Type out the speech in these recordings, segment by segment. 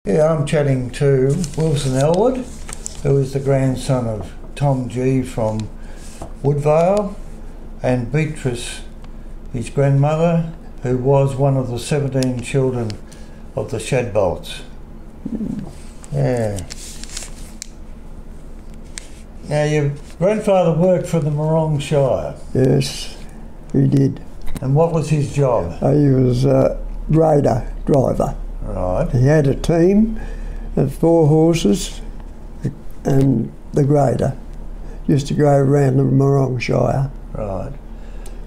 Yeah, I'm chatting to Wilson Ellwood, who is the grandson of Tom G from Woodvale, and Beatrice, his grandmother, who was one of the 17 children of the Shadbolts. Yeah. Now, your grandfather worked for the Morong Shire. Yes, he did. And what was his job? He was a grader driver. Right. He had a team of 4 horses, and the grader used to go around the Morong Shire. Right.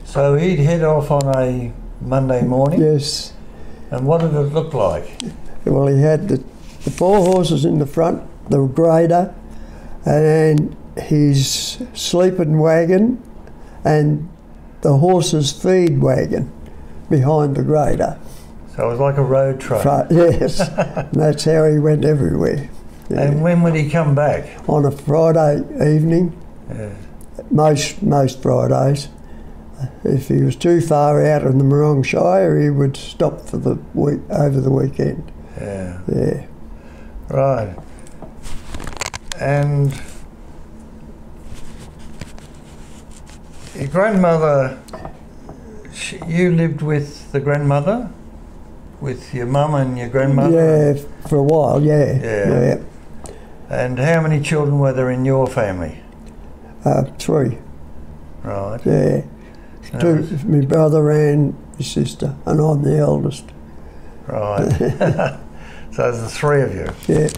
So he'd head off on a Monday morning? Yes. And what did it look like? Well, he had the 4 horses in the front, the grader, and his sleeping wagon, and the horses' feed wagon behind the grader. So it was like a road train? Yes. And that's how he went everywhere. Yeah. And when would he come back? On a Friday evening. Yeah. Most Fridays. If he was too far out in the Morong Shire, he would stop for the week, over the weekend. Yeah. Yeah. Right. And your grandmother, you lived with the grandmother? With your mum and your grandmother? Yeah, for a while, yeah. Yeah. And how many children were there in your family? 3. Right. Yeah. So 2, my brother and my sister, and I'm the eldest. Right. So there's the 3 of you? Yeah.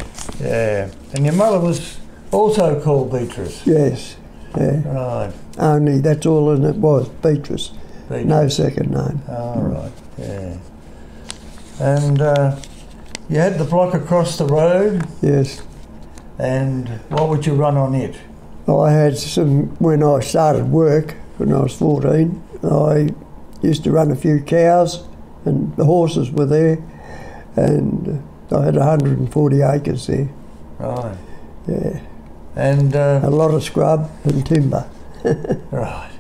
Yeah. And your mother was also called Beatrice? Yes. Yeah. Right. Only that's all it was, Beatrice. No second name. Oh, right. Yeah. And you had the block across the road? Yes. And what would you run on it? I had some, when I started work, when I was 14, I used to run a few cows, and the horses were there, and I had 140 acres there. Right. Yeah. And a lot of scrub and timber. Right.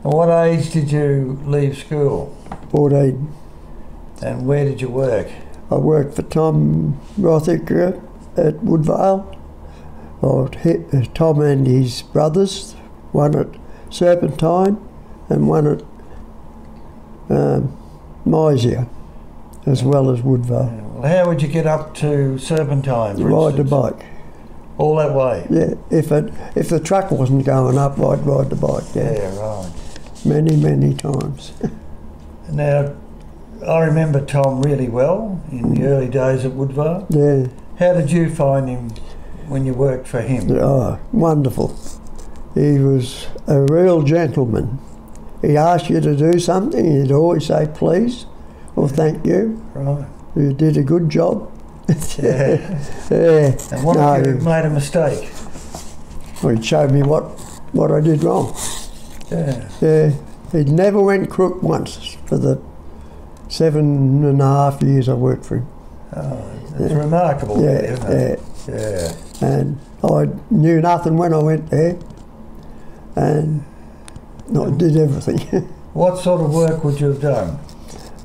And what age did you leave school? 14. And where did you work? I worked for Tom Rothicker at Woodvale. Tom and his brothers, one at Serpentine and one at Mysia, as well as Woodvale. Yeah. Well, how would you get up to Serpentine, for Ride the instance? bike. All that way? Yeah, if the truck wasn't going up, I'd ride the bike. Yeah, right. Many times. Now, I remember Tom really well in the early days at Woodvale. Yeah. How did you find him when you worked for him? Oh, wonderful. He was a real gentleman. He asked you to do something, he'd always say please or thank you. Right. You did a good job. Yeah. Yeah. And what if you made a mistake? Well, he'd show me what I did wrong. Yeah. Yeah. He never went crook once for the 7.5 years I worked for him. Oh, it's remarkable, really, isn't it? Yeah. And I knew nothing when I went there, and I did everything. What sort of work would you have done?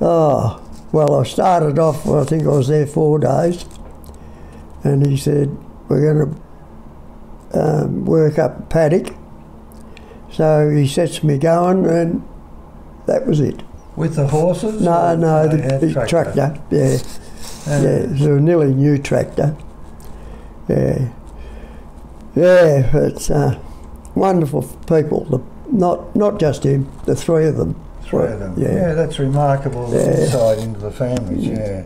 Oh, well, I started off, I think I was there 4 days, and he said, we're going to work up a paddock. So he sets me going, and that was it. With the horses? No, the tractor. Yeah. Yeah, it was a nearly new tractor. Yeah. Yeah, it's wonderful people. Not just him, the 3 of them. 3 of them. Yeah, yeah, that's remarkable insight into the families, yeah.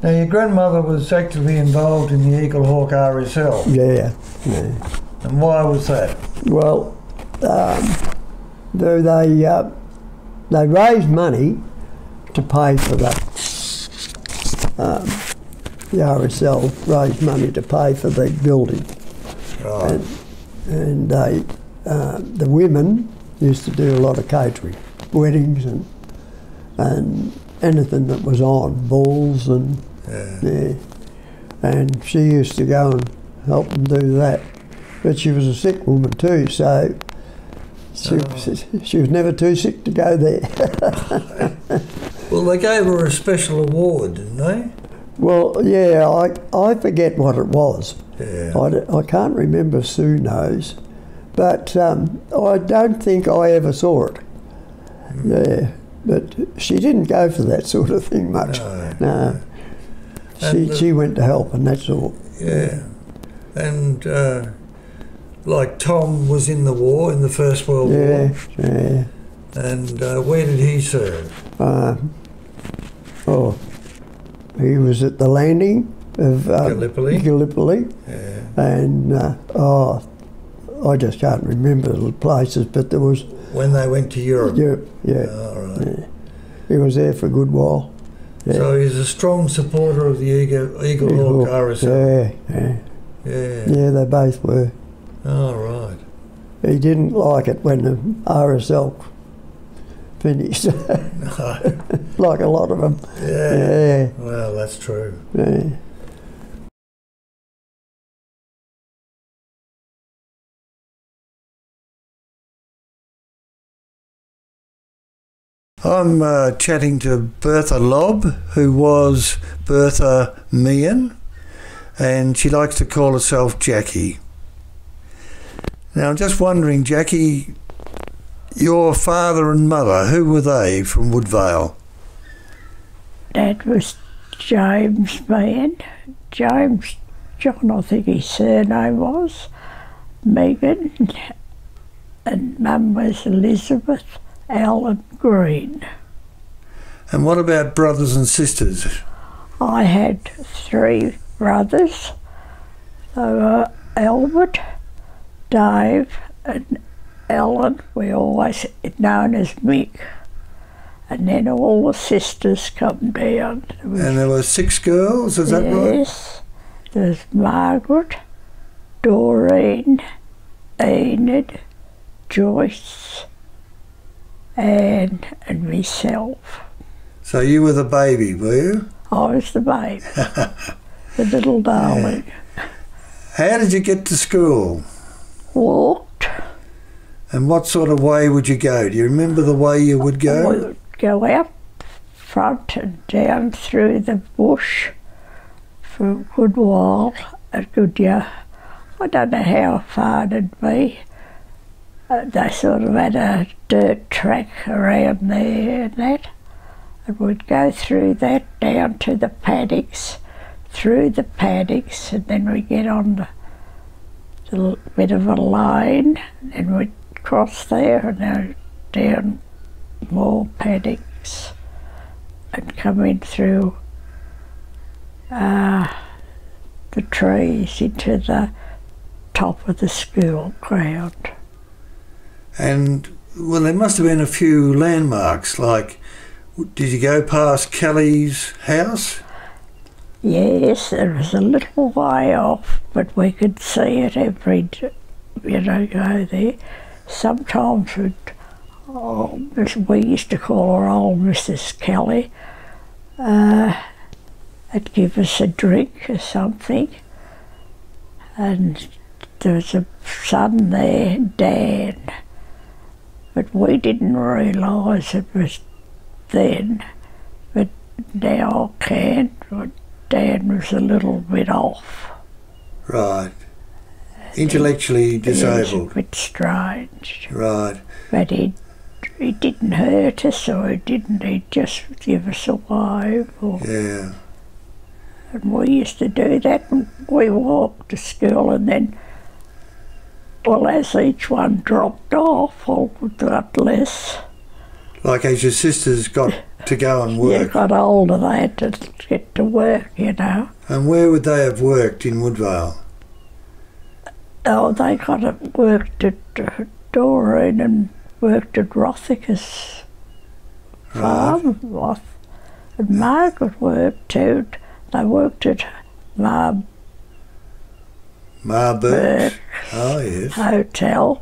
Now, your grandmother was actively involved in the Eagle Hawk RSL. Yeah. And why was that? Well, they raised money to pay for that. The RSL raised money to pay for the building. Right. And they, the women used to do a lot of catering, weddings and anything that was on, balls and yeah. And she used to go and help them do that. But she was a sick woman too, so she was never too sick to go there. Well, they gave her a special award, didn't they? Well, yeah, I forget what it was. Yeah. I can't remember Sue knows, but I don't think I ever saw it. Yeah, but she didn't go for that sort of thing much. No. She went to help, and that's all. Yeah. And like Tom was in the war, in the First World War. Yeah. And where did he serve? He was at the landing of Gallipoli. Yeah. And I just can't remember the places, but there was... When they went to Europe? Yeah. Oh, right. Yeah. He was there for a good while. Yeah. So he's a strong supporter of the Eagle Hawk RSL? Yeah, they both were. Oh, right. He didn't like it when the RSL finished. No. Like a lot of them. Yeah. Well, that's true. Yeah. I'm chatting to Bertha Lobb, who was Bertha Meehan, and she likes to call herself Jackie. Now, I'm just wondering, Jackie, your father and mother, who were they from Woodvale? Dad was James Meehan. James John, I think his surname was. Megan. And Mum was Elizabeth Allen Green. And what about brothers and sisters? I had 3 brothers. They were Ellwood, Dave and Ellen. We always known as Mick. And then all the sisters come down. And there were 6 girls, is that right? Yes. There's Margaret, Doreen, Enid, Joyce, and myself. So you were the baby, were you? I was the baby, the little darling. How did you get to school? Walked. And what sort of way would you go? Do you remember the way you would go? We would go out front and down through the bush for a good while. I don't know how far it'd be. They sort of had a dirt track around there and that. And we'd go through that down to the paddocks, through the paddocks, and then we'd get on the bit of a lane, and we'd cross there and then down more paddocks and come in through the trees into the top of the school ground. And, well, there must have been a few landmarks, like, did you go past Kelly's house? Yes, there was a little way off, but we could see it every, go there. Sometimes we used to call her old Mrs. Kelly. It'd give us a drink or something. And there was a son there, Dan. But we didn't realise it was then. But now I can. Dan was a little bit off. Right. Intellectually disabled. He was a bit strange. Right. But he didn't hurt us, or he'd just give us a wave. Yeah. And we used to do that, and we walked to school, and then, well, as each one dropped off, all got less. Like as your sisters got to go and work? Yeah, got older, they had to get to work, And where would they have worked in Woodvale? Oh, they worked at Doreen and worked at Rothica's farm. Right. And Margaret worked too. They worked at Burke's. Oh, yes. Hotel.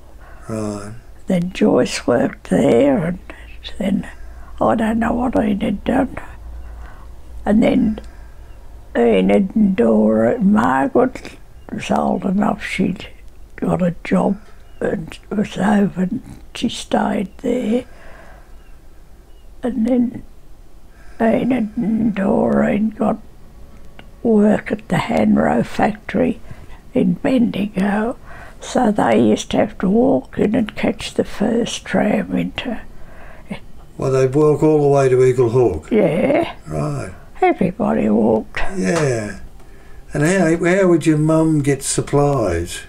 Right. Then Joyce worked there, and then I don't know what Enid done. And then Enid and Dora, Margaret was old enough, she'd got a job and was over, and she stayed there. And then Enid and Doreen got work at the Hanro factory in Bendigo, so they used to have to walk in and catch the first tram into. Well, they'd walk all the way to Eagle Hawk? Yeah. Right. Everybody walked. Yeah. And how would your mum get supplies?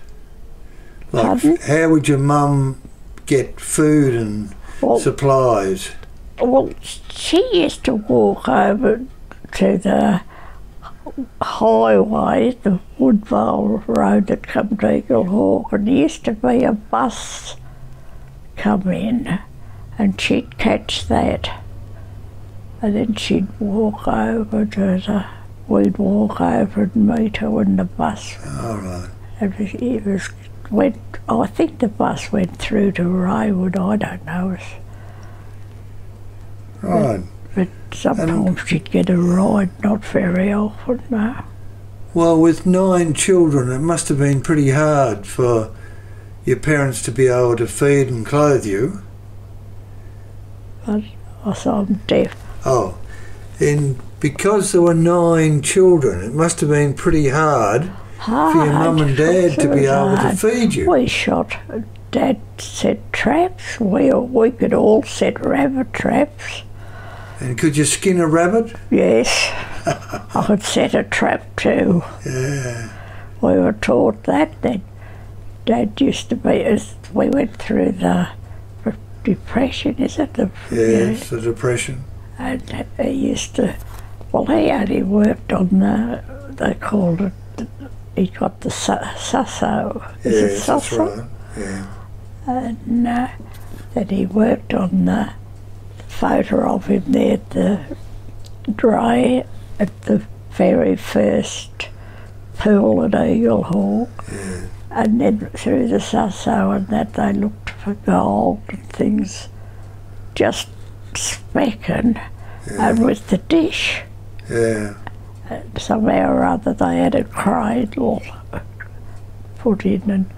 Like, Pardon? how would your mum get food and supplies? Well, she used to walk over to the highway, the Woodvale road that come to Eagle Hawk, and there used to be a bus come in, and she'd catch that, and then she'd walk over to the. We'd walk over and meet her in the bus. All right. I think the bus went through to Raywood. I don't know. Right. But sometimes she'd get a ride, not very often, no. Well, with 9 children, it must have been pretty hard for your parents to be able to feed and clothe you. But I'm deaf. Oh, and because there were 9 children, it must have been pretty hard for your mum and dad to be able to feed you. We shot. Dad set traps. We could all set rabbit traps. And could you skin a rabbit? Yes. I could set a trap too. Yeah. We were taught that. Then Dad used to be, as we went through the depression, is it? Yes, the depression. And he used to, well, he only worked on they called it, he got the Sasso. Yes, that's right. Yeah. And then he worked on the photo of him there at the dray at the very first pool at Eagle Hawk. Yeah. And then through the Sasso and that they looked for gold and things, just specking, and with the dish. Yeah. And somehow or other they had a cradle put in and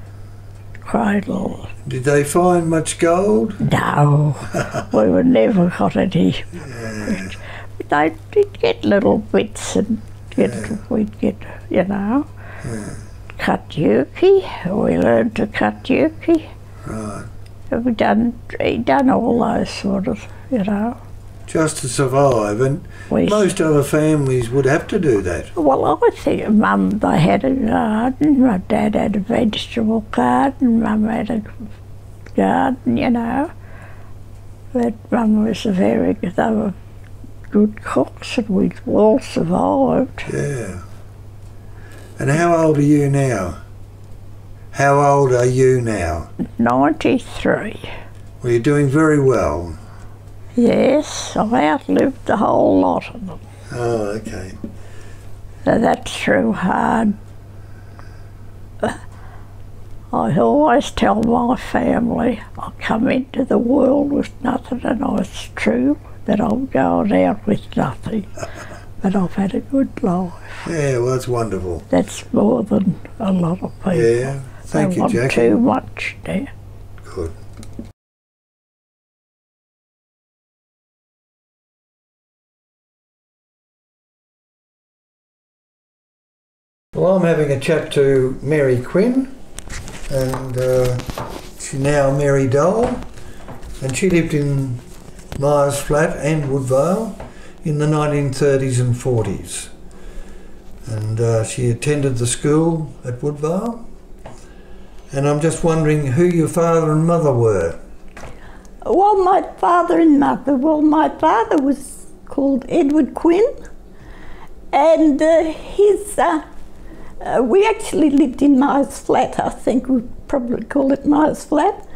cradle. Did they find much gold? No, we were never got any. Yeah. They did get little bits and we'd get, cut yuki. We learned to cut yuki. Right. He done all those sort of, Just to survive, and most other families would have to do that. Well, I think Mum, they had a garden, my Dad had a vegetable garden, Mum had a garden, But Mum was they were good cooks and we all survived. Yeah. And how old are you now? How old are you now? 93. Well, you're doing very well. Yes, I've outlived the whole lot of them. Oh, okay. So that's through hard. I always tell my family I come into the world with nothing, and it's true that I'm going out with nothing. But I've had a good life. Yeah, well, that's wonderful. That's more than a lot of people. Yeah, thank you, Jacci. They want too much now. Good. Well, I'm having a chat to Mary Quinn, and she's now Mary Dole, and she lived in Myers Flat and Woodvale in the 1930s and 40s. And she attended the school at Woodvale. And I'm just wondering who your father and mother were. Well, my father and mother, my father was called Edward Quinn, and we actually lived in Myers Flat. I think we'd probably call it Myers Flat.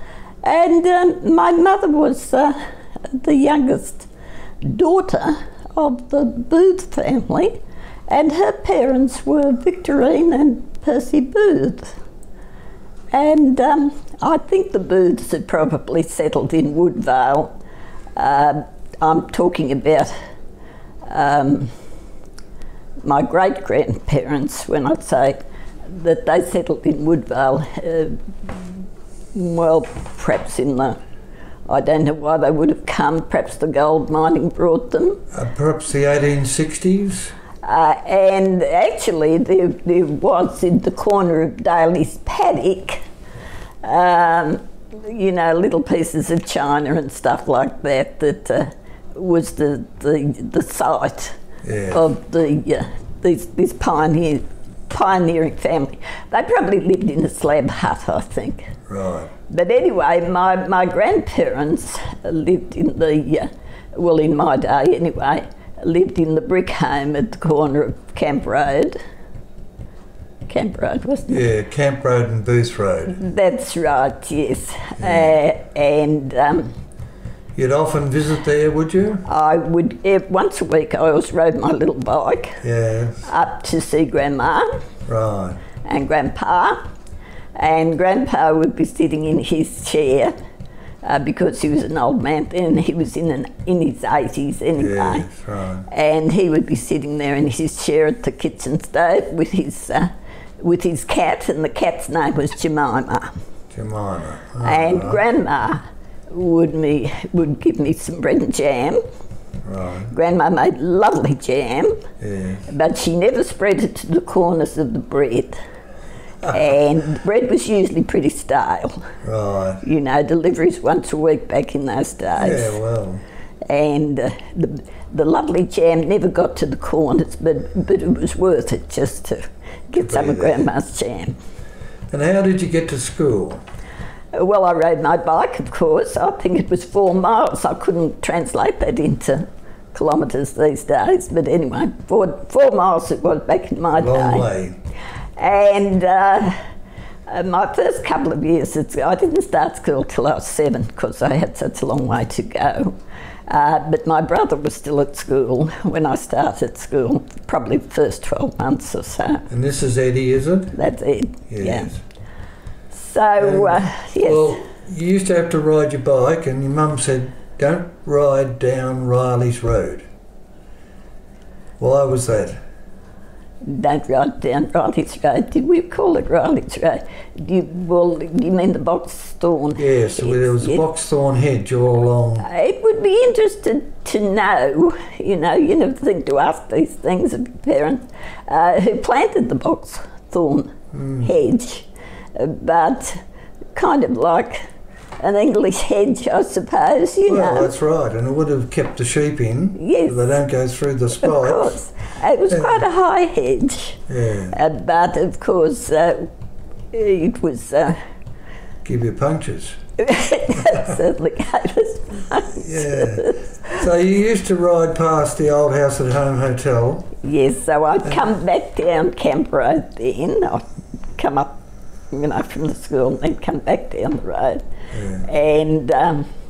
And my mother was the youngest daughter of the Booth family, and her parents were Victorine and Percy Booth. And I think the Booths had probably settled in Woodvale. I'm talking about my great-grandparents when I say that they settled in Woodvale. Well, perhaps in the, I don't know why they would have come, perhaps the gold mining brought them. Perhaps the 1860s? And actually there was in the corner of Daly's paddock, you know, little pieces of china and stuff like that was the site of this pioneering family. They probably lived in a slab hut, I think. Right. But anyway, my grandparents lived in well, in my day anyway, lived in the brick home at the corner of Camp Road. Camp Road, wasn't it? Yeah, Camp Road and Booth Road. That's right, yes. Yeah. You'd often visit there, would you? I would, once a week I always rode my little bike up to see Grandma and Grandpa. And Grandpa would be sitting in his chair because he was an old man then, he was in his 80s anyway. Yeah, that's right. And he would be sitting there in his chair at the kitchen stove with his cat, and the cat's name was Jemima. Jemima. Oh, and Grandma would give me some bread and jam. Right. Grandma made lovely jam, yes. but she never spread it to the corners of the bread. And the bread was usually pretty stale. Right. You know, deliveries once a week back in those days. Yeah, well. And the lovely jam never got to the corners, but it was worth it just to get some of Grandma's jam. And how did you get to school? Well, I rode my bike, of course. I think it was 4 miles. I couldn't translate that into kilometres these days, but anyway, 4 miles it was back in my day. Long way. And my first couple of years, I didn't start school till I was 7 because I had such a long way to go. But my brother was still at school when I started school, probably the first 12 months or so. And this is Eddie, is it? That's Ed, yes. yeah. So, yes. Well, you used to have to ride your bike, and your mum said, don't ride down Riley's Road. Why was that? Don't ride down Riley's Road. Did we call it Riley's Road? You mean the boxthorn? Yes, well, there was a boxthorn hedge all along. It would be interesting to know, you never think to ask these things of your parents, who planted the boxthorn hedge, but kind of like an English hedge, I suppose, you know. Well, that's right, and it would have kept the sheep in. Yes. So they don't go through the spikes. Of course. It was quite a high hedge. Yeah. But, of course, it was... Give you punctures. It certainly gave us punctures. Yeah. So you used to ride past the old House at Home Hotel? Yes, so I'd come back down Camp Road then. I'd come up, from the school and then come back down the road. Yeah. And...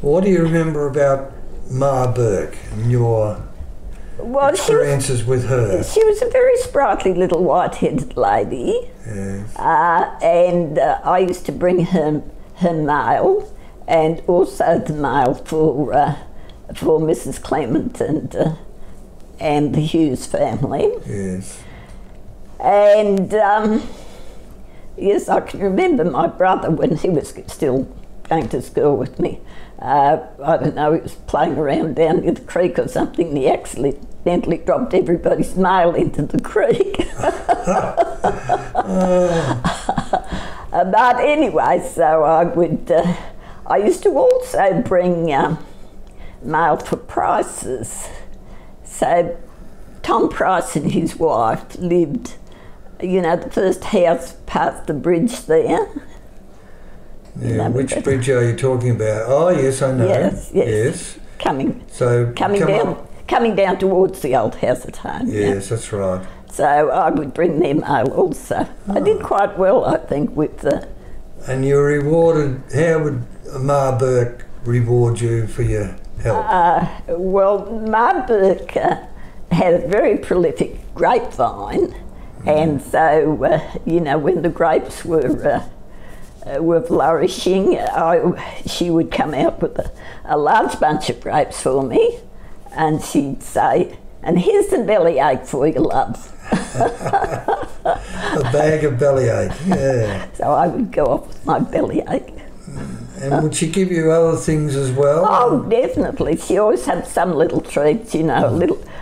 what do you remember about Ma Burke and your experiences with her? She was a very sprightly little white-headed lady. Yes. And I used to bring her mail, and also the mail for Mrs. Clement and the Hughes family. Yes. And yes, I can remember my brother when he was still going to school with me. I don't know, he was playing around down near the creek or something, and he accidentally dropped everybody's mail into the creek. But anyway, so I used to also bring mail for Prices. So Tom Price and his wife lived, the first house past the bridge there. Yeah, which bridge are you talking about? Oh, yes, I know. Yes. Coming down towards the old House at Home. Yes, that's right. So I would bring them mail also. I did quite well, I think, with the... And you were rewarded, how would Ma Burke reward you for your help? Well, Ma Burke had a very prolific grapevine, and so, when the grapes were flourishing, she would come out with a large bunch of grapes for me, and she'd say, and here's some bellyache for you, love. A bag of bellyache, yeah. So I would go off with my bellyache. And would she give you other things as well? Oh, definitely. She always had some little treats, you know,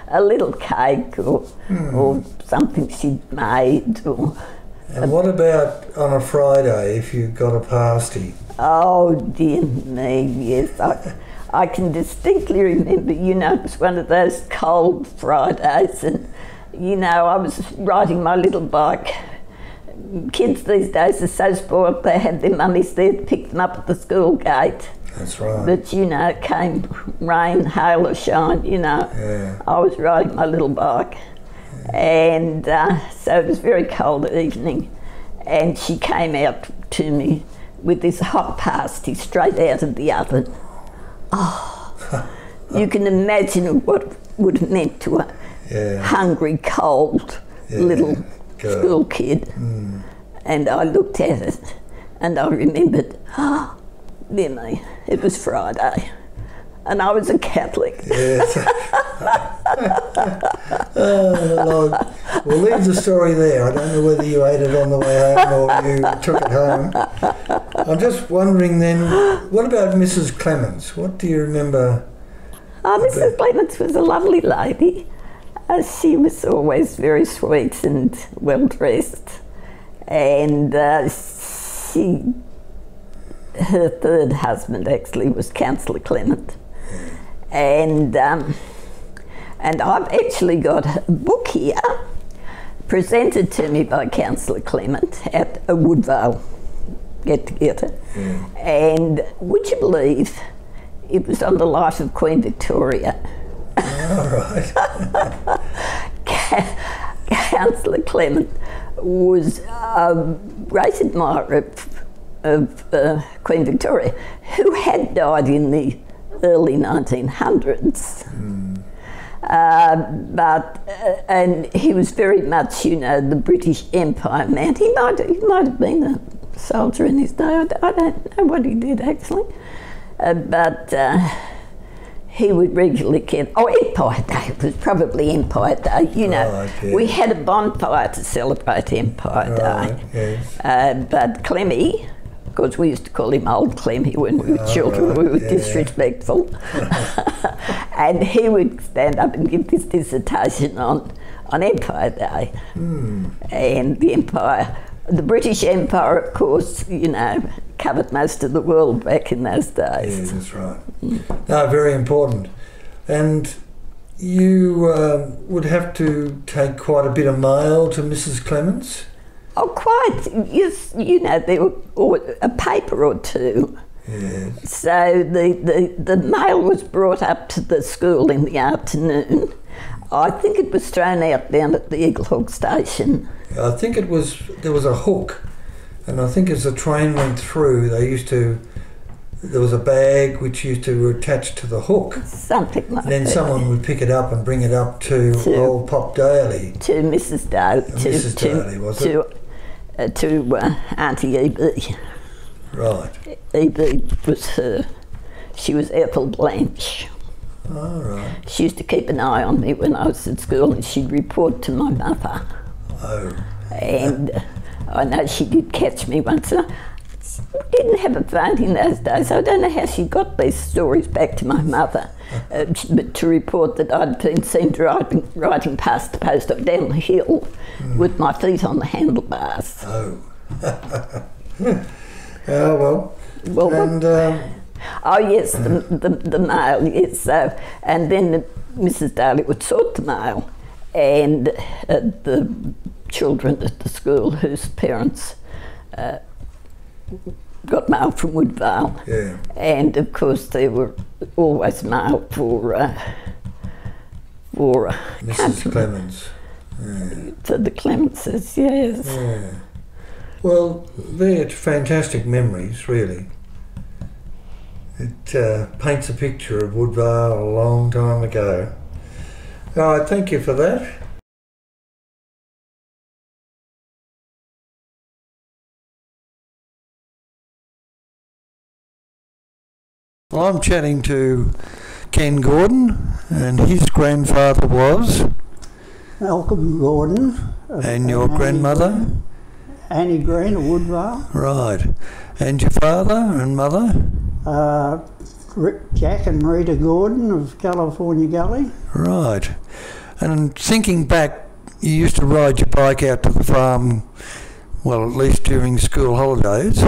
a little cake or something she'd made. And what about on a Friday if you got a pasty? Oh, dear me, yes. I can distinctly remember, you know, it was one of those cold Fridays and, you know, I was riding my little bike. Kids these days are so spoiled they had their mummies there to pick them up at the school gate. That's right. But, you know, it came rain, hail or shine, you know. Yeah. I was riding my little bike and so it was a very cold evening and she came out to me with this hot pasty straight out of the oven. Oh, you can imagine what would have meant to a hungry, cold little school kid. And I looked at it and I remembered, dear me, it was Friday and I was a Catholic. Yes. Oh, Lord. We'll leave the story there. I don't know whether you ate it on the way home or you took it home. I'm just wondering then, what about Mrs. Clements? What do you remember? Mrs. Clements was a lovely lady. She was always very sweet and well dressed. And her third husband actually was Councillor Clement. And I've actually got a book here presented to me by Councillor Clement at a Woodvale get-together. And would you believe it was on the life of Queen Victoria? All right. Councillor Clement was a great admirer of Queen Victoria, who had died in the early 1900s. And he was very much, you know, the British Empire man. He might have been a soldier in his day. I don't know what he did actually, but he would regularly get. Oh, Empire Day. It was probably Empire Day. You know, right, yes. We had a bonfire to celebrate Empire Day. Yes. But Clemmy, because we used to call him Old Clemmy when we were children, we were disrespectful. And he would stand up and give this dissertation on Empire Day. And the British Empire, of course, you know, covered most of the world back in those days. Yeah, that's right. No, very important. And you would have to take quite a bit of mail to Mrs. Clements? Oh, quite. Yes, you know, there were a paper or two. Yes. So the mail was brought up to the school in the afternoon. I think it was thrown out down at the Eaglehawk station. I think there was a hook, and I think as the train went through, there was a bag which used to attach to the hook. Something like that. And then someone would pick it up and bring it up to old Pop Daly. To Mrs. Dale. Mrs. Daly, was it? To Auntie E.B. Right. E.B. was her. She was Ethel Blanche. Oh, right. She used to keep an eye on me when I was at school and she'd report to my mother. Oh. And I know she did catch me once. She didn't have a phone in those days. I don't know how she got these stories back to my mother, but to report that I'd been seen riding past the post down the hill with my feet on the handlebars. Oh. Oh, well. And, oh, yes, the mail, yes. And then Mrs. Daly would sort the mail, and the children at the school whose parents got mail from Woodvale. Yeah. And, of course, there were always mail for Mrs. Clements. Yeah. For the Clementses, yes. Yeah. Well, they're fantastic memories, really. It paints a picture of Woodvale a long time ago. All right, thank you for that. Well, I'm chatting to Ken Gordon, and his grandfather was? Malcolm Gordon. And your grandmother? Annie Green of Woodvale. Right. And your father and mother? Jack and Rita Gordon of California Gully. Right. And thinking back, you used to ride your bike out to the farm, well, at least during school holidays.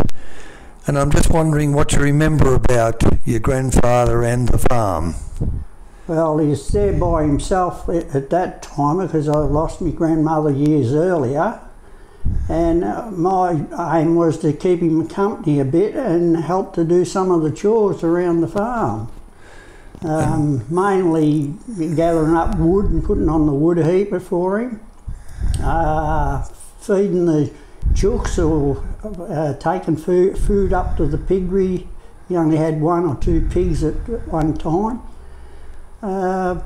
And I'm just wondering what you remember about your grandfather and the farm. Well, he was there by himself at that time because I lost my grandmother years earlier. And my aim was to keep him company a bit and help to do some of the chores around the farm. Mainly gathering up wood and putting on the wood heaper for him, feeding the chooks or taking food up to the piggery. He only had 1 or 2 pigs at one time.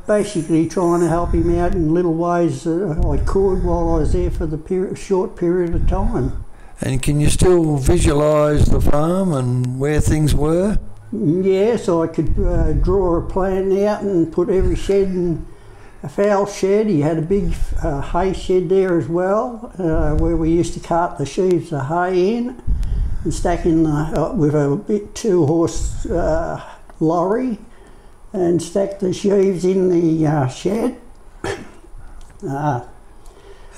Basically trying to help him out in little ways I could while I was there for the short period of time. And can you still visualise the farm and where things were? Yes, I could draw a plan out and put every shed in a fowl shed. He had a big hay shed there as well, where we used to cart the sheaves of hay in and stack in with a big 2-horse lorry and stack the sheaves in the shed.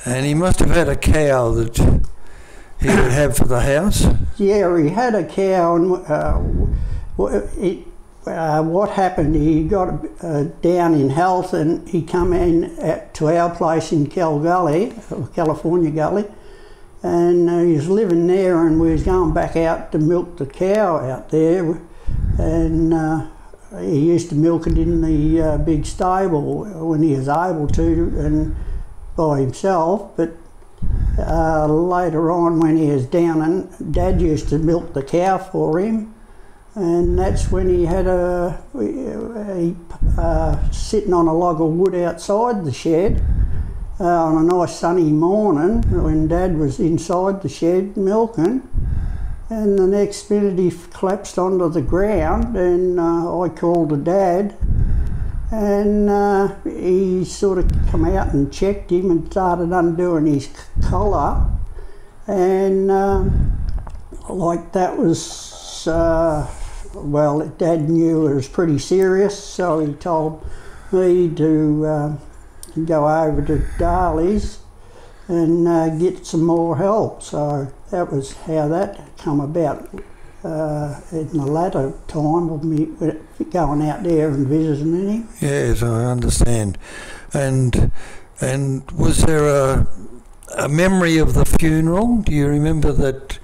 And he must have had a cow that he would have for the house? Yeah, he had a cow, and what happened, he got down in health and he come in to our place in California Gully, and he was living there, and we was going back out to milk the cow out there, and he used to milk it in the big stable when he was able to and by himself, but later on when he was down, and Dad used to milk the cow for him, and that's when he had sitting on a log of wood outside the shed on a nice sunny morning when Dad was inside the shed milking. And the next minute he collapsed onto the ground, and I called to Dad, and he sort of come out and checked him and started undoing his collar, and like that was, well, Dad knew it was pretty serious, so he told me to go over to Darley's and get some more help. So that was how that come about in the latter time of me going out there and visiting him. Yes, I understand. And was there a memory of the funeral? Do you remember that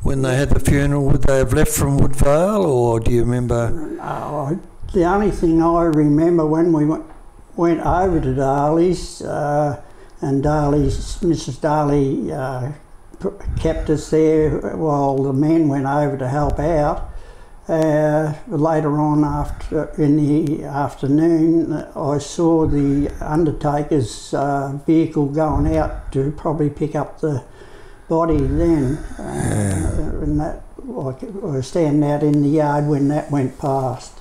when they had the funeral, would they have left from Woodvale, or do you remember? No, the only thing I remember when we went over to Darley's, and Mrs. Darley kept us there while the men went over to help out. Later on, in the afternoon, I saw the undertaker's vehicle going out to probably pick up the body then, and that, like, I was standing out in the yard when that went past.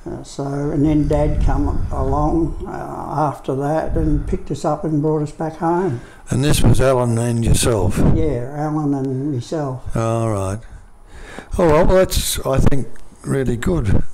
And then Dad come along after that and picked us up and brought us back home. And this was Alan and yourself? Yeah, Alan and myself. All right. Oh, well, that's, I think, really good.